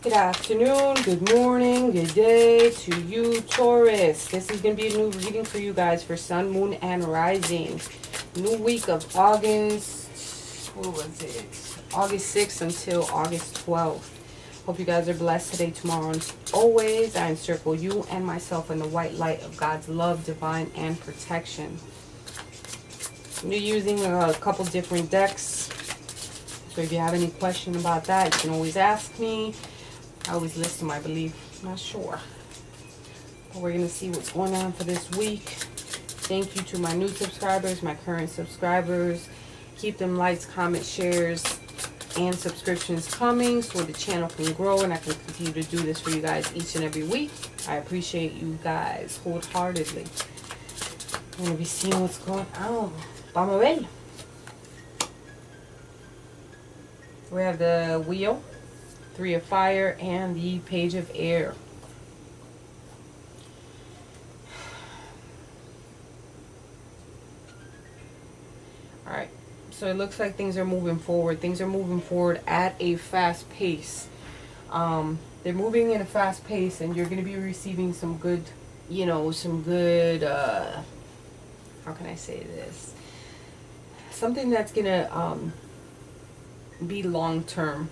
Good afternoon, good morning, good day to you, Taurus. This is going to be a new reading for you guys for Sun, Moon, and Rising. New week of August, what was it? August 6th until August 12th. Hope you guys are blessed today, tomorrow, and always. I encircle you and myself in the white light of God's love, divine, and protection. I'm using a couple different decks. So if you have any question about that, you can always ask me. I always listen, I believe. I'm not sure. But we're going to see what's going on for this week. Thank you to my new subscribers, my current subscribers. Keep them likes, comments, shares, and subscriptions coming so the channel can grow and I can continue to do this for you guys each and every week. I appreciate you guys wholeheartedly. I'm going to be seeing what's going on. Vamos a ver. We have the Wheel, Three of Fire, and the Page of Air. Alright, so it looks like things are moving forward. Things are moving forward at a fast pace. They're moving at a fast pace, and you're going to be receiving some good, some good, how can I say this? Something that's going to be long-term.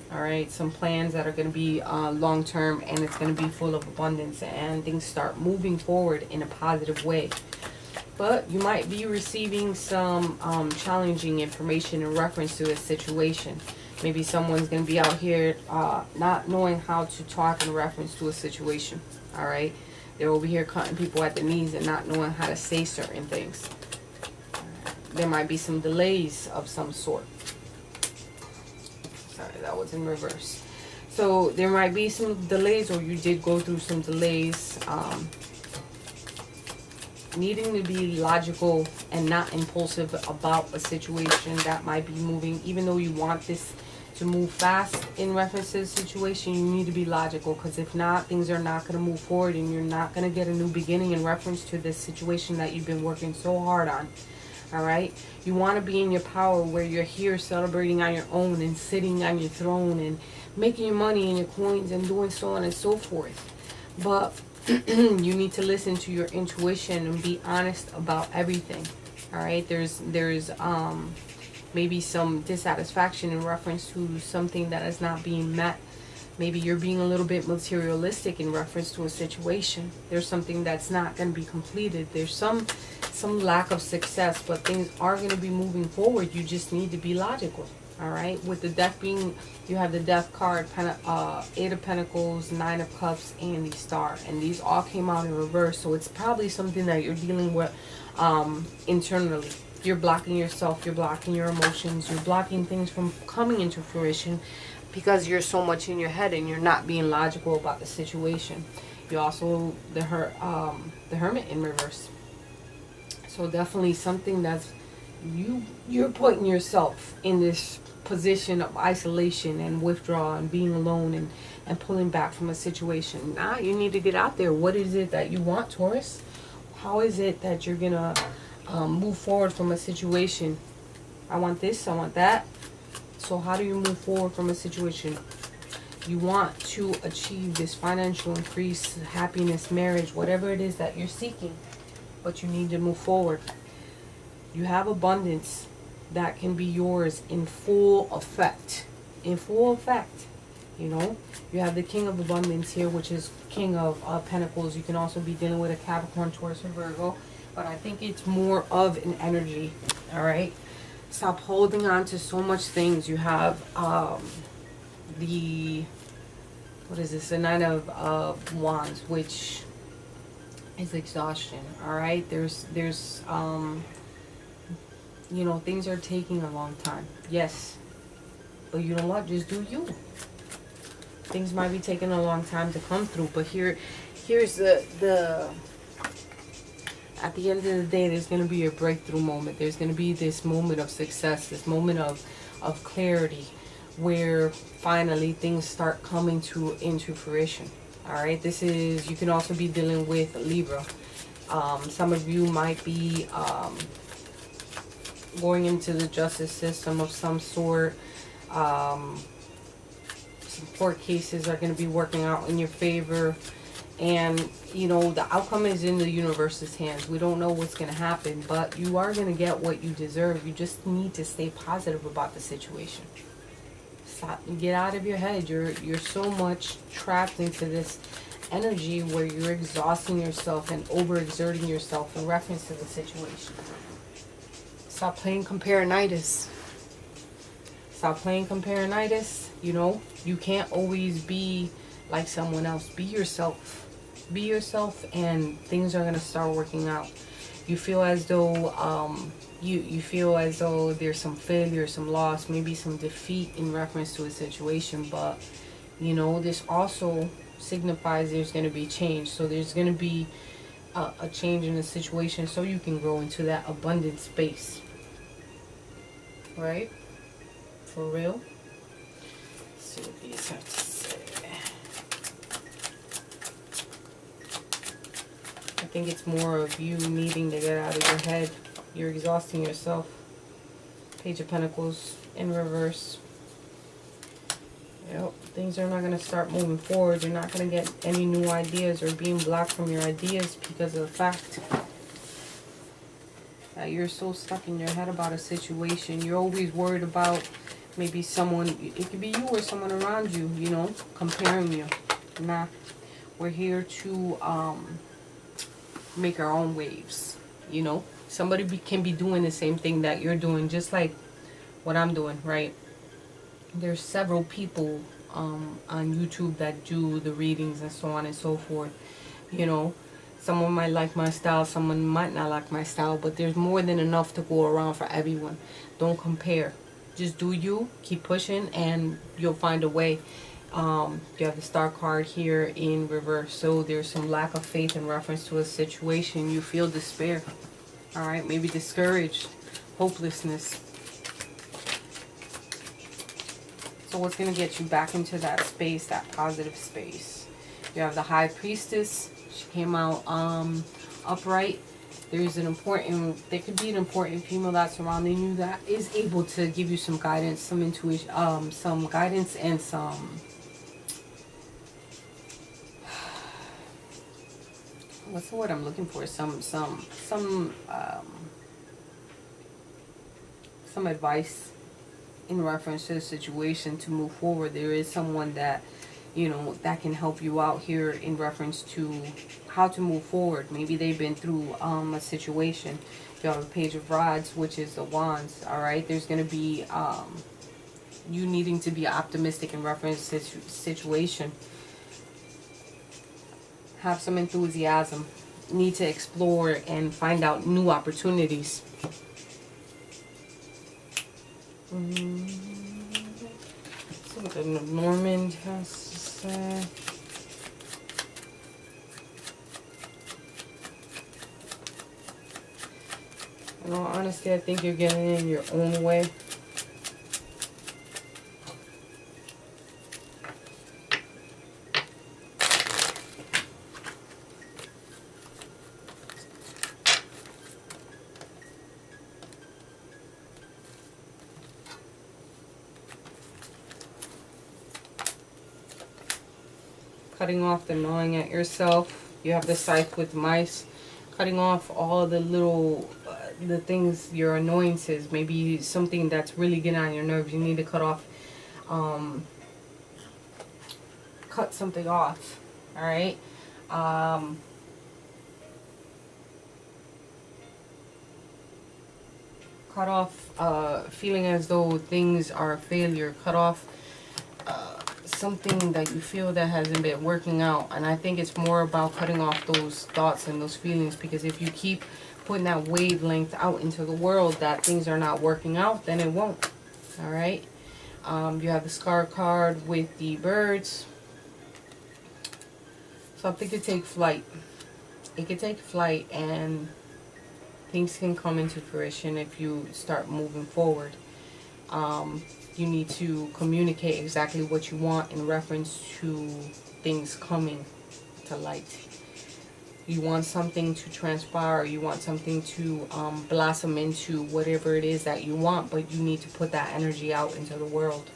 All right, some plans that are going to be long-term, and it's going to be full of abundance, and things start moving forward in a positive way. But you might be receiving some challenging information in reference to a situation. Maybe someone's going to be out here not knowing how to talk in reference to a situation. All right, they're over here cutting people at the knees and not knowing how to say certain things. There might be some delays of some sort. Sorry, that was in reverse. So there might be some delays, or you did go through some delays. Needing to be logical and not impulsive about a situation that might be moving. Even though you want this to move fast in reference to the situation, you need to be logical, because if not, things are not going to move forward, and you're not going to get a new beginning in reference to this situation that you've been working so hard on. All right, you want to be in your power, where you're here celebrating on your own and sitting on your throne and making your money and your coins and doing so on and so forth. But you need to listen to your intuition and be honest about everything. All right, there's maybe some dissatisfaction in reference to something that is not being met. Maybe you're being a little bit materialistic in reference to a situation. There's something that's not going to be completed. There's some lack of success, but things are going to be moving forward. You just need to be logical. All right, with the death being, you have the Death card, Eight of Pentacles, Nine of Cups, and the Star, and these all came out in reverse. So it's probably something that you're dealing with internally. You're blocking yourself, you're blocking your emotions, you're blocking things from coming into fruition because you're so much in your head and you're not being logical about the situation. You also the Hermit in reverse. So definitely something that's you're putting yourself in this position of isolation and withdrawal and being alone and pulling back from a situation. Now you need to get out there. What is it that you want, Taurus? How is it that you're gonna move forward from a situation? I want this, I want that. So how do you move forward from a situation? You want to achieve this financial increase, happiness, marriage, whatever it is that you're seeking, but you need to move forward. You have abundance that can be yours in full effect. In full effect. You know, you have the King of Abundance here, which is King of Pentacles. You can also be dealing with a Capricorn, Taurus, or Virgo, but I think it's more of an energy. All right, stop holding on to so much things. You have the, what is this, the Knight of Wands, which is exhaustion. All right, there's you know, things are taking a long time. Yes, but you know what, just do you. Things might be taking a long time to come through, but here's the at the end of the day, there's going to be a breakthrough moment. There's going to be this moment of success, this moment of clarity, where finally things start coming into fruition. All right, this is, you can also be dealing with Libra. Some of you might be going into the justice system of some sort. some court cases are going to be working out in your favor. And, you know, the outcome is in the universe's hands. We don't know what's going to happen, but you are going to get what you deserve. You just need to stay positive about the situation. Stop, get out of your head. You're so much trapped into this energy where you're exhausting yourself and overexerting yourself in reference to the situation. Stop playing compare-nitis. Stop playing compare-nitis. You know, you can't always be like someone else. Be yourself. Be yourself, and things are gonna start working out. You feel as though you feel as though there's some failure, some loss, maybe some defeat in reference to a situation, but you know, this also signifies there's gonna be change. So there's gonna be a change in the situation, so you can grow into that abundant space. Right? For real. Let's see what these have to say. I think it's more of you needing to get out of your head. You're exhausting yourself. Page of Pentacles in reverse. Yep, things are not going to start moving forward. You're not going to get any new ideas or being blocked from your ideas because of the fact that you're so stuck in your head about a situation. You're always worried about maybe someone, it could be you or someone around you, you know, comparing you. Nah, we're here to make our own waves, you know. Somebody can be doing the same thing that you're doing, just like what I'm doing, right? There's several people on YouTube that do the readings and so on and so forth. You know, someone might like my style, someone might not like my style, but there's more than enough to go around for everyone. Don't compare. Just do you, keep pushing, and you'll find a way. You have the Star card here in reverse, so there's some lack of faith in reference to a situation. You feel despair, all right, maybe discouraged, hopelessness. So what's going to get you back into that space, that positive space? You have the High Priestess. She came out upright. There's an important, there could be an important female that's surrounding you that is able to give you some guidance, some intuition, some guidance and some, what's the word I'm looking for? Some advice in reference to the situation to move forward. There is someone that, you know, that can help you out here in reference to how to move forward. Maybe they've been through a situation. You have a Page of Rods, which is the Wands, all right? There's going to be you needing to be optimistic in reference to situation. Have some enthusiasm. Need to explore and find out new opportunities. See what the Normand has to say. In all honesty, I think you're getting in your own way. Cutting off the gnawing at yourself. You have the Scythe with mice. Cutting off all the little, the things, your annoyances. Maybe something that's really getting on your nerves. You need to cut off, cut something off. Alright? Cut off feeling as though things are a failure. Cut off something that you feel that hasn't been working out. And I think it's more about cutting off those thoughts and those feelings, because if you keep putting that wavelength out into the world that things are not working out, then it won't. All right. You have the Scar card with the birds. Something could take flight. It could take flight, and things can come into fruition if you start moving forward. You need to communicate exactly what you want in reference to things coming to light. You want something to transpire, you want something to blossom into whatever it is that you want, but you need to put that energy out into the world.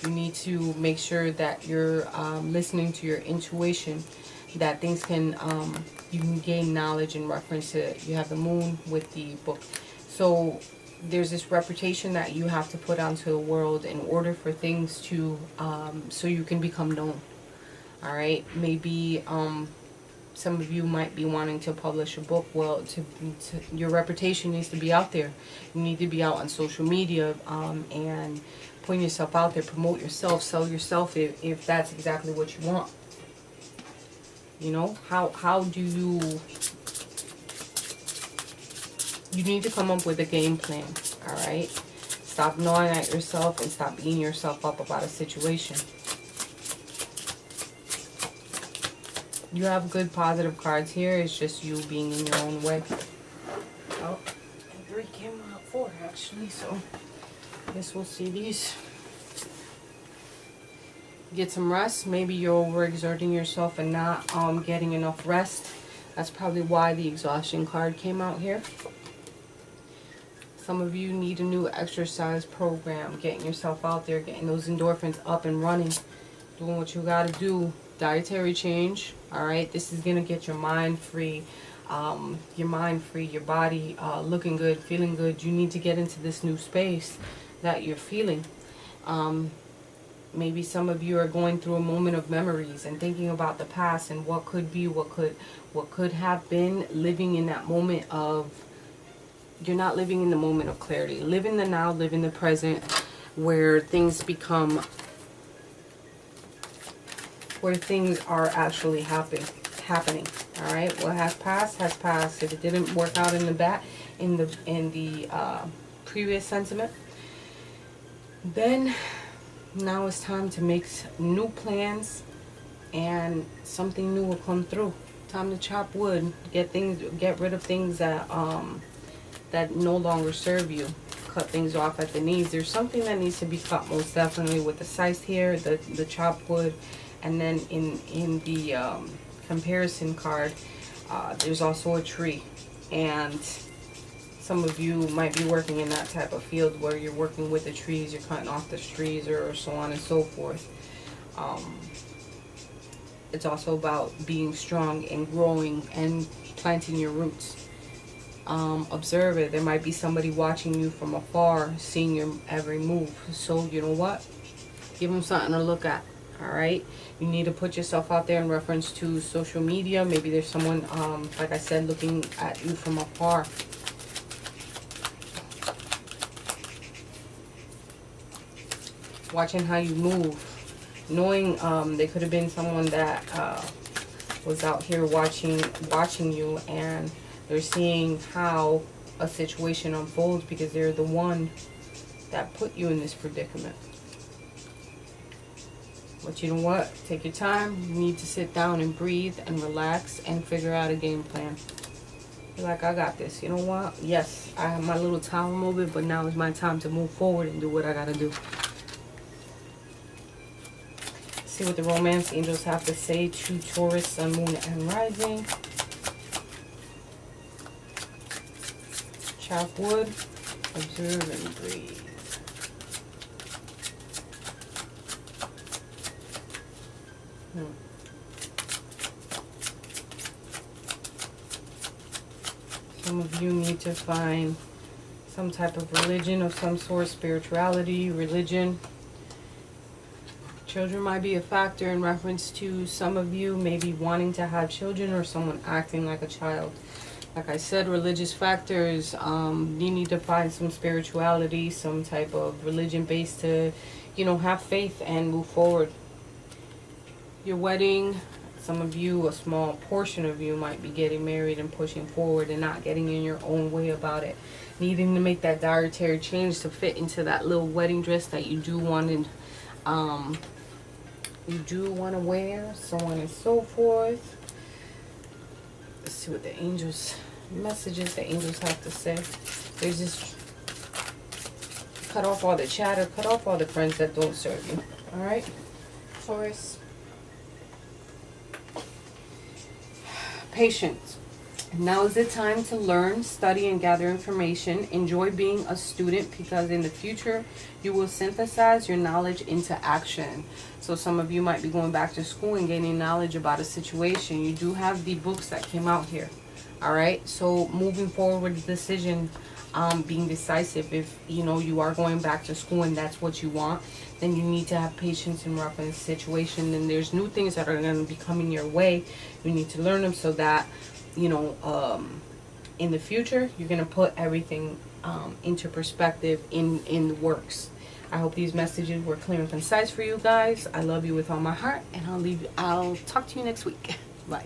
You need to make sure that you're listening to your intuition, that things can, you can gain knowledge in reference to, you have the moon with the book. So there's this reputation that you have to put onto the world in order for things to, so you can become known. All right, maybe some of you might be wanting to publish a book. Well, your reputation needs to be out there. You need to be out on social media and putting yourself out there, promote yourself, sell yourself if that's exactly what you want. You know, how do you need to come up with a game plan, all right? Stop gnawing at yourself and stop beating yourself up about a situation. You have good positive cards here. It's just you being in your own way. Oh, and 3 came out 4 actually, so I guess we'll see these. Get some rest. Maybe you're overexerting yourself and not getting enough rest. That's probably why the exhaustion card came out here. Some of you need a new exercise program, getting yourself out there, getting those endorphins up and running, doing what you got to do. Dietary change, all right? This is going to get your mind free, your body looking good, feeling good. You need to get into this new space that you're feeling. Maybe some of you are going through a moment of memories and thinking about the past and what could be, what could have been, living in that moment of, you're not living in the moment of clarity. Live in the now, live in the present, where things become, where things are actually happening. All right, what has passed has passed. If it didn't work out in the previous sentiment, then now it's time to make new plans, and something new will come through. Time to chop wood, get rid of things that that no longer serve you. Cut things off at the knees. There's something that needs to be cut, most definitely, with the scythe here, the chopped wood. And then in the comparison card, there's also a tree. And some of you might be working in that type of field where you're working with the trees, you're cutting off the trees, or so on and so forth. It's also about being strong and growing and planting your roots. Observe it. There might be somebody watching you from afar, seeing your every move. So you know what? Give them something to look at. All right, you need to put yourself out there in reference to social media. Maybe there's someone, like I said, looking at you from afar. Watching how you move. Knowing there could have been someone that was out here watching you, and they're seeing how a situation unfolds because they're the one that put you in this predicament. But you know what? Take your time. You need to sit down and breathe and relax and figure out a game plan. You're like, I got this. You know what? Yes, I have my little tower moment, but now is my time to move forward and do what I got to do. See what the romance angels have to say to Taurus, Sun, Moon, and Rising. Chop wood. Observe and breathe. Some of you need to find some type of religion of some sort, spirituality, religion. Children might be a factor in reference to some of you maybe wanting to have children or someone acting like a child. Like I said, religious factors, you need to find some spirituality, some type of religion based to, you know, have faith and move forward. Your wedding, some of you, a small portion of you might be getting married and pushing forward and not getting in your own way about it. Needing to make that dietary change to fit into that little wedding dress that you do want to wear, so on and so forth. Let's see what the angels, messages the angels have to say. There's this, cut off all the chatter, cut off all the friends that don't serve you. All right, Taurus. Patience. Now is the time to learn, study, and gather information. Enjoy being a student because in the future you will synthesize your knowledge into action. So some of you might be going back to school and gaining knowledge about a situation. You do have the books that came out here. Alright, so moving forward with the decision, being decisive. If you know you are going back to school and that's what you want, then you need to have patience in reference to situation. And there's new things that are going to be coming your way. You need to learn them so that you know, in the future, you're going to put everything into perspective in the works. I hope these messages were clear and concise for you guys. I love you with all my heart, and I'll talk to you next week. Bye.